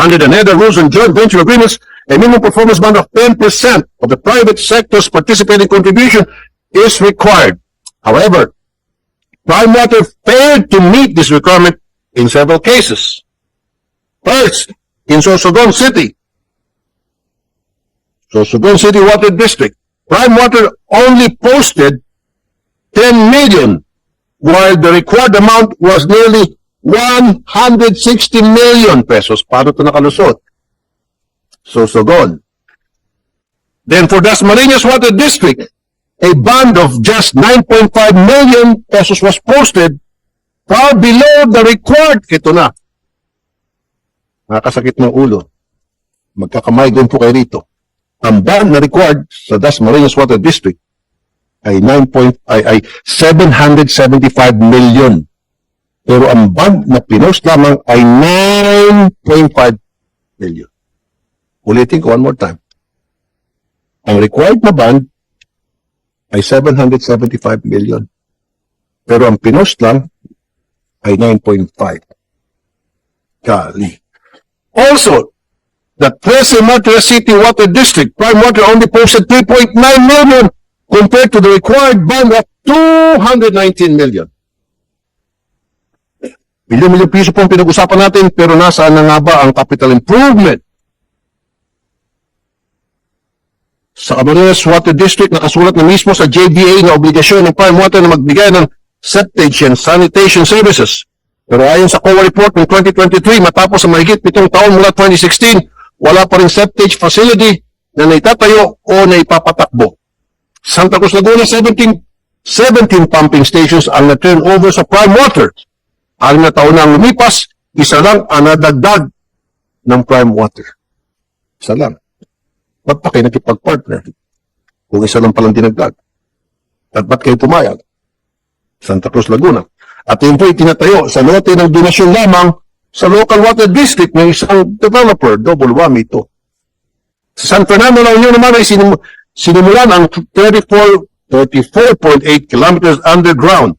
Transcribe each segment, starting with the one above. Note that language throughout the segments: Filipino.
under the NEDA rules and joint venture agreements, a minimum performance bond of 10% of the private sector's participating contribution is required. However, Prime Water failed to meet this requirement in several cases. First, in Sorsogon City, Sorsogon City Water District, Prime Water only posted 10 million, while the required amount was nearly 160 million pesos. Paano ito nakalusot? Sorsogon. Then for Dasmariñas Water District, a bond of just 9.5 million pesos was posted, far below the required. Ito na. Nakakasakit ng ulo. Magkakamay din po kayo rito. Ang bond na required sa Dasmariñas Water District ay 775 million. Pero ang bond na pinost lamang ay 9.5 million. Ulitin ko one more time. Ang required na bond ay 775 million. Pero ang pinost lang ay 9.5. Kali. Also, the Trece Martires City Water District, Prime Water only posted 3.9 million compared to the required bond of 219 million. Milyon-milyon piso po ang pinag-usapan natin, pero nasaan na nga ba ang capital improvement? Sa Camarines Water District, nakasulat na mismo sa JBA na obligasyon ng Prime Water na magbigay ng septage and sanitation services. Pero ayon sa COA report ng 2023, matapos sa mahigit 7 taon mula 2016, wala pa rin septage facility na naitatayo o naipapatakbo. Santa Cruz Laguna, 17 pumping stations ang na-turn over sa Prime Water. 6 na taon na ang lumipas, isa lang ang nadagdag ng Prime Water. Isa lang. Ba't pa kayo nakipag-partner? Kung isa lang palang dinagdag. At ba't kayo pumayag? Santa Cruz Laguna. At yun po itinatayo sa lote ng donasyon lamang sa local water district ng isang developer. Double whammy ito. Sa San Fernando La Union naman ay sinimulan ang 34.8 kilometers underground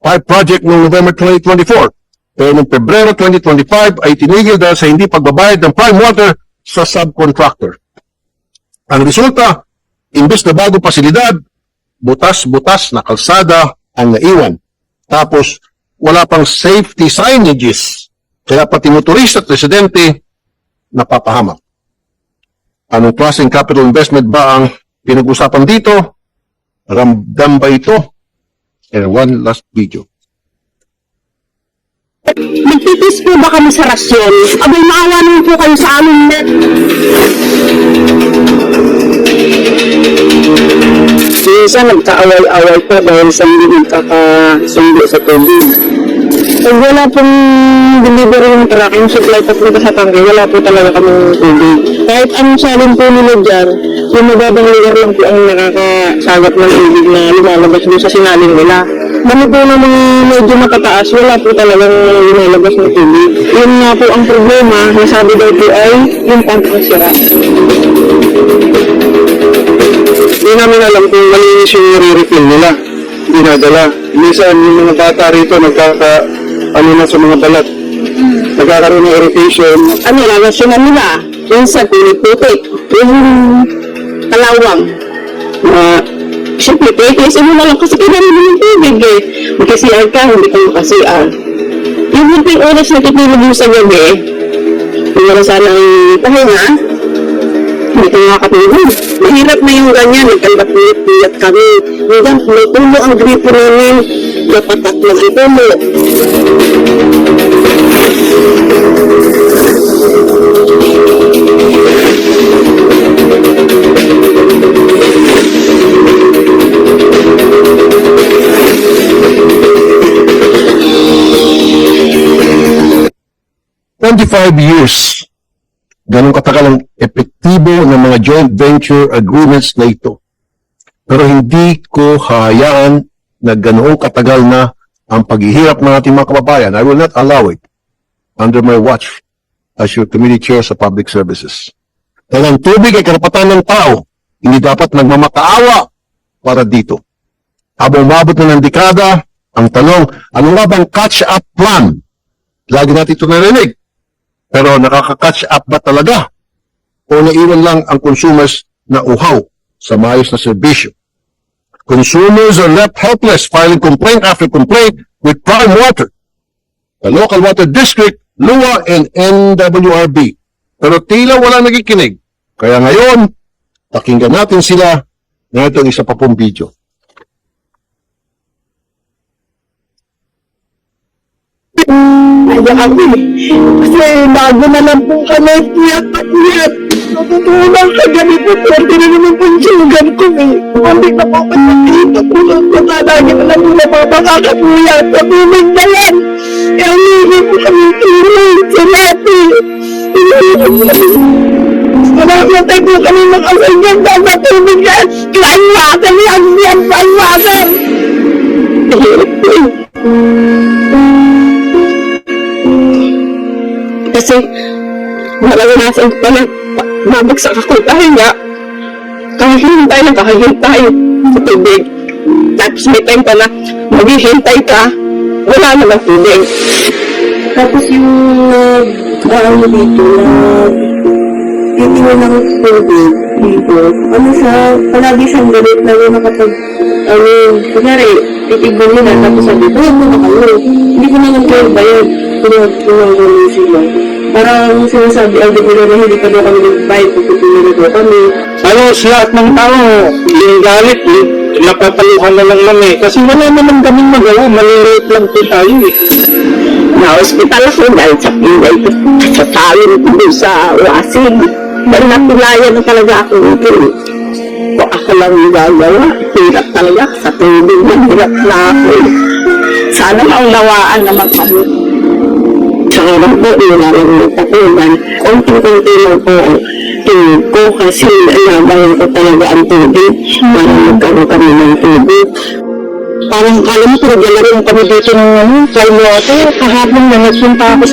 pipe project noong November 2024. Pero noong Pebrero 2025 ay tinigil dahil sa hindi pagbabayad ng Prime Water sa subcontractor. Ang resulta, imbes na bagong pasilidad, butas-butas na kalsada ang naiwan. Tapos, wala pang safety signages. Kaya pati motorista at residente napapahamak. Anong klaseng capital investment ba ang pinag-usapan dito? Ramdam ba ito? And one last video. Magtitis po ba kami sa rasyon? Abay, maawa naman po kayo sa amin na. Minsan nagkaaway-away pa dahil sa hindi nagkakasundo sa tubig. Pag wala pong delivery yung truck, yung supply papunta sa tangke, wala po talaga kaming tubig. Kahit anong salin po nila dyan, yung mababang lugar lang po ang nakakasagat ng tubig na lumalabas doon sa sinalin nila. Dami po na mga medyo matataas, wala po talagang lumalabas ng tubig. Yun nga po ang problema, nasabi daw po ay yung pump na sira. Hindi namin alam kung malinis yung re-refill nila. Dinadala. Minsan yung mga bata rito na sa mga balat. Nagkakaroon ng irritation. Ano, lalasyonan nila. Minsan, putik. Yung kalawang. Siyempre, kasi mo na lang kasi kailangan mo ng tubig eh. Magka-CR ka, hindi ka magka-CR. Yung munting oras na tutulog mo sa gabi, kung wala sanang pahinga, hindi ka makakatulog. Mahirap na yung ganyan, nagkandap-piyat kami. Hanggang may tulo ang gripo namin, napatak na ang tulo. 25 years, ganun katagal ang epektibo ng mga joint venture agreements na ito. Pero hindi ko hayaan na ganoong katagal na ang paghihirap ng ating mga kababayan. I will not allow it under my watch as your committee chair sa public services. Dahil ang tubig ay karapatan ng tao, hindi dapat nagmamakaawa para dito. Habang umabot na ng dekada, ang tanong, ano nga bang catch-up plan? Lagi natin ito narinig. Pero nakaka-catch up ba talaga? O naiwan lang ang consumers na uhaw sa maayos na serbisyo? Consumers are left helpless, filing complaint after complaint with Prime Water, the local water district, LUA, and NWRB. Pero tila wala nakikinig. Kaya ngayon, pakinggan natin sila na itong isa pa pong video. Kaya kami, kasi bago na lang po kami, tiyak at tiyak. Natutulang sa gabi po, pwede na naman po yung sugan ko eh. Hindi na po ako nakita po, natalagin na lang po na mga makakapuyat sa tubig na yan. Kaya hindi po kami tulong sa lahat eh. Namatay po kami makasalgan dahil sa tubig yan. Crying water yan, yan, crying water. Hirap po eh. Kasi naranasan ko pala, mabagsak ako dahil nga kakahintay ng kakahintay sa tubig. Tapos may time pa na maghihintay ka, wala namang tubig. Tapos yung nag-ano dito, titiwan ng tubig dito, ano siya, palagi siyang galit na yun nakapag, kunyari, titibon nila, tapos sabi, bayad mo na kayo. Hindi ko naman kayo bayad, pinag-gawin sila. Parang sinasabi, ang dito na hindi pa daw kami nag-bayad, pagpipili na daw kami. Ano, sa lahat ng tao, yung galit, napapaluhan na lang namin. Kasi wala naman kaming magawa, maliliit lang po tayo eh. Na-hospital ako dahil sa pinay ko, sasalin ko doon sa wasig. Dahil napulayan na talaga ako ito. Kung ako lang yung gagawa, hirap talaga sa tubig, hirap na ako. Sana maunawaan naman kami. Tsaka lang po, inalamit ako dahil konting-konti lang po ang tubig ko kasi nabayan ko talaga ang tubig para magkaroon kami ng tubig. Parang kala mo, pinagdala rin kami dito ng Prime Water. Kahapon na nagpunta ako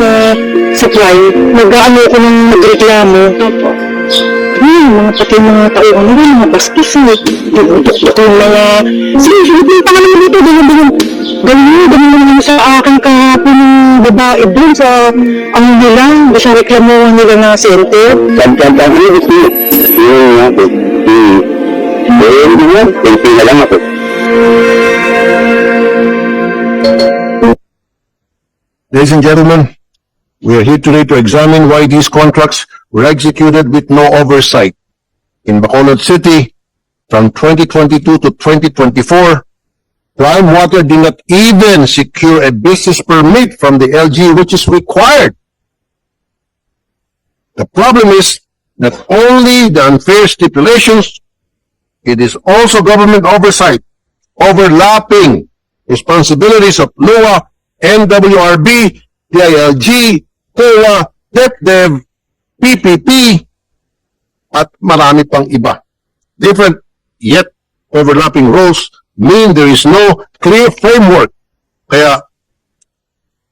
sa Prime. Nag-ano ko ng nagreklamo. Opo. Mga pati mga tao, mga bastos eh. Ito yung mga... Sige, pinagpunta ka naman dito. Ganyan naman sa akin kahapon ng babae doon sa ang nila. Sa reklamuhan nila na center. Hindi na lang ako. Ladies and gentlemen, we are here today to examine why these contracts were executed with no oversight. In Bacolod City, from 2022 to 2024, Prime Water did not even secure a business permit from the LG, which is required. The problem is not only the unfair stipulations, it is also government oversight, overlapping responsibilities of LUA, NWRB, DILG, COA, DepDev, PPP, at marami pang iba. Different yet overlapping roles mean there is no clear framework. Kaya,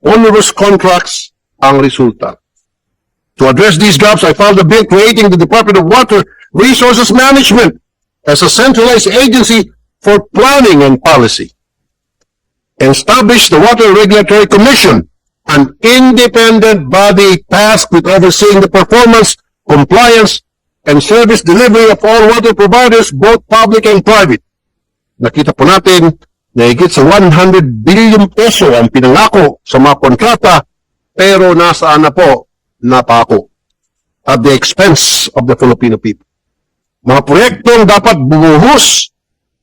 onerous contracts ang resulta. To address these gaps, I filed a bill creating the Department of Water Resources Management as a centralized agency for planning and policy. Establish the Water Regulatory Commission, an independent body tasked with overseeing the performance, compliance, and service delivery of all water providers, both public and private. Nakita po natin na higit sa 100 billion peso ang pinangako sa mga kontrata, pero nasaan na po napako at the expense of the Filipino people. Mga proyektong dapat bumuhos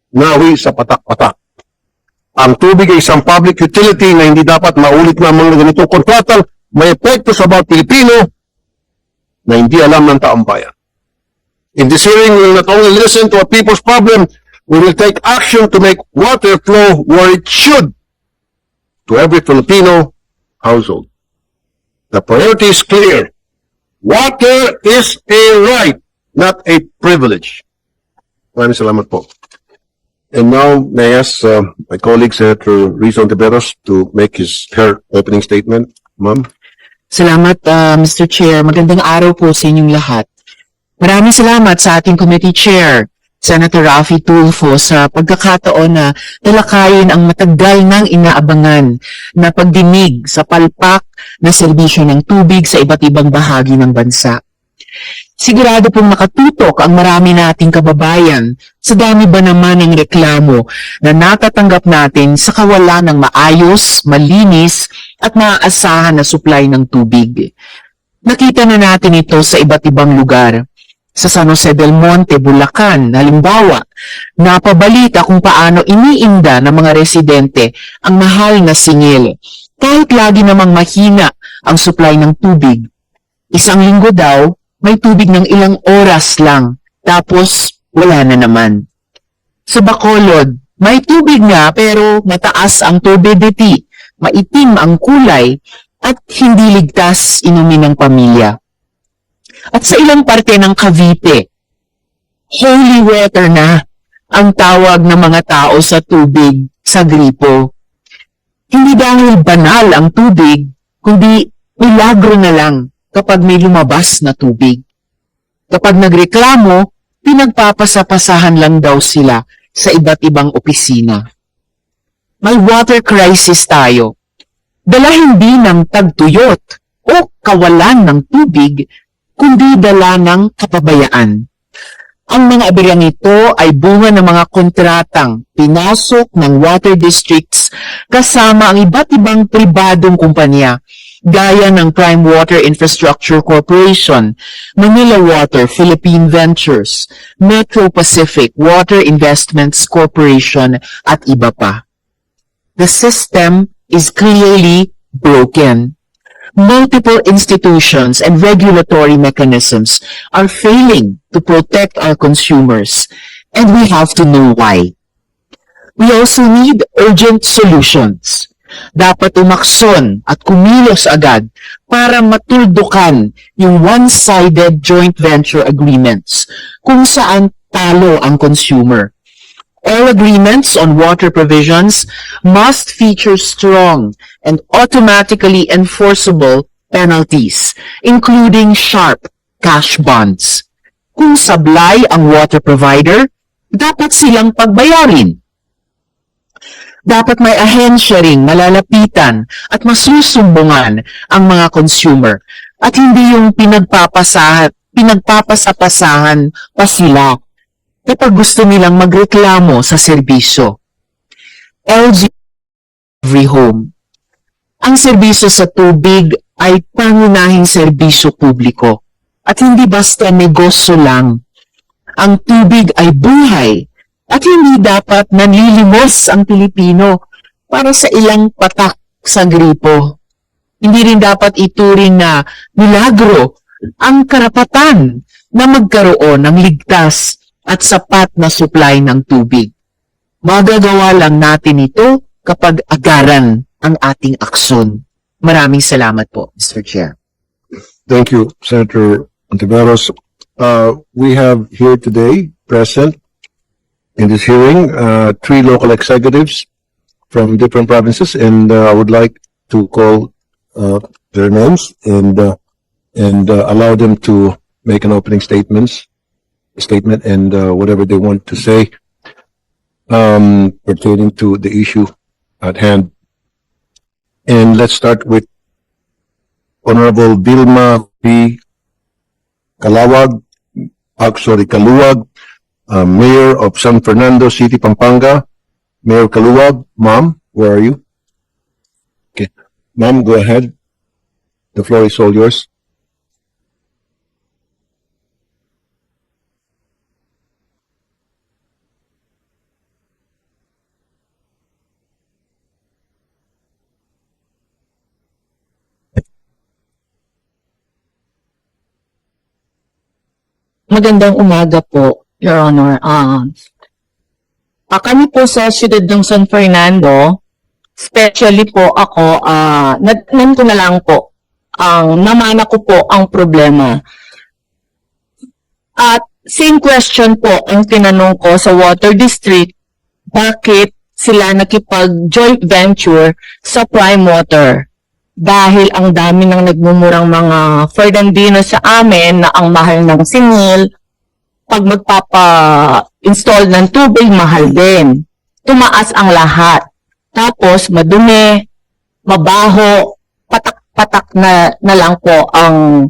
nawi sa patak-patak. Ang tubig ay isang public utility na hindi dapat maulit na mga ganitong kontratang may epekto sa bawat Pilipino na hindi alam ng taong bayan. In this hearing, we will not only listen to a people's problem, we will take action to make water flow where it should to every Filipino household. The priority is clear. Water is a right, not a privilege. Maraming salamat po. And now, may I ask my colleague, Senator Rizon Tiberos, to make her opening statement. Ma'am? Salamat, Mr. Chair. Magandang araw po sa inyong lahat. Maraming salamat sa ating committee chair, Senator Raffy Tulfo, sa pagkakataon na talakayin ang matagal nang inaabangan na pagdinig sa palpak na serbisyo ng tubig sa iba't ibang bahagi ng bansa. Sigurado pong nakatutok ang marami nating kababayan sa dami ba naman ng reklamo na natatanggap natin sa kawalan ng maayos, malinis at maaasahan na supply ng tubig. Nakita na natin ito sa iba't ibang lugar. Sa San Jose del Monte, Bulacan, halimbawa, napabalita kung paano iniinda ng mga residente ang mahal na singil. Kahit lagi namang mahina ang supply ng tubig. Isang linggo daw, may tubig ng ilang oras lang, tapos wala na naman. Sa Bacolod, may tubig nga pero mataas ang turbidity, maitim ang kulay, at hindi ligtas inumin ng pamilya. At sa ilang parte ng Cavite, holy water na ang tawag ng mga tao sa tubig sa gripo. Hindi dahil banal ang tubig, kundi milagro na lang kapag may lumabas na tubig. Kapag nagreklamo, pinagpapasapasahan lang daw sila sa iba't ibang opisina. May water crisis tayo. Dala hindi ng tagtuyot o kawalan ng tubig, kundi dala ng kapabayaan. Ang mga aberyang ito ay bunga ng mga kontratang pinasok ng water districts kasama ang iba't ibang pribadong kumpanya gaya ng Prime Water Infrastructure Corporation, Manila Water Philippine Ventures, Metro Pacific Water Investments Corporation at iba pa. The system is clearly broken. Multiple institutions and regulatory mechanisms are failing to protect our consumers, and we have to know why. We also need urgent solutions. Dapat umakson at kumilos agad para matuldukan yung one-sided joint venture agreements kung saan talo ang consumer. All agreements on water provisions must feature strong and automatically enforceable penalties, including sharp cash bonds. Kung sablay ang water provider, dapat silang pagbayarin. Dapat may ahensya ring malalapitan at masusumbungan ang mga consumer at hindi yung pinagpapasapasahan pa sila kapag gusto nilang magreklamo sa serbisyo. LG Every Home. Ang serbisyo sa tubig ay pangunahing serbisyo publiko at hindi basta negosyo lang. Ang tubig ay buhay at hindi dapat nanlilimos ang Pilipino para sa ilang patak sa gripo. Hindi rin dapat ituring na milagro ang karapatan na magkaroon ng ligtas at sapat na supply ng tubig. Magagawa lang natin ito kapag agaran ang ating aksyon. Maraming salamat po, Mr. Chair. Thank you, Senator Ontiveros. We have here today present in this hearing 3 local executives from different provinces, and I would like to call their names and allow them to make an opening statement and whatever they want to say pertaining to the issue at hand. And let's start with Honorable Vilma P. Kaluwag, Mayor of San Fernando City, Pampanga. Mayor Kaluwag, ma'am, where are you? Okay, ma'am, go ahead. The floor is all yours. Magandang umaga po, Your Honor. Kami po sa siyudad ng San Fernando, especially po ako, nandito na lang po, namana ko po ang problema. At same question po ang tinanong ko sa Water District, bakit sila nakipag-joint venture sa Prime Water? Dahil ang dami ng nagmumurang mga Fernandino sa amin na ang mahal ng singil, pag magpapa-install ng tubig, mahal din. Tumaas ang lahat. Tapos, madumi, mabaho, patak na lang po ang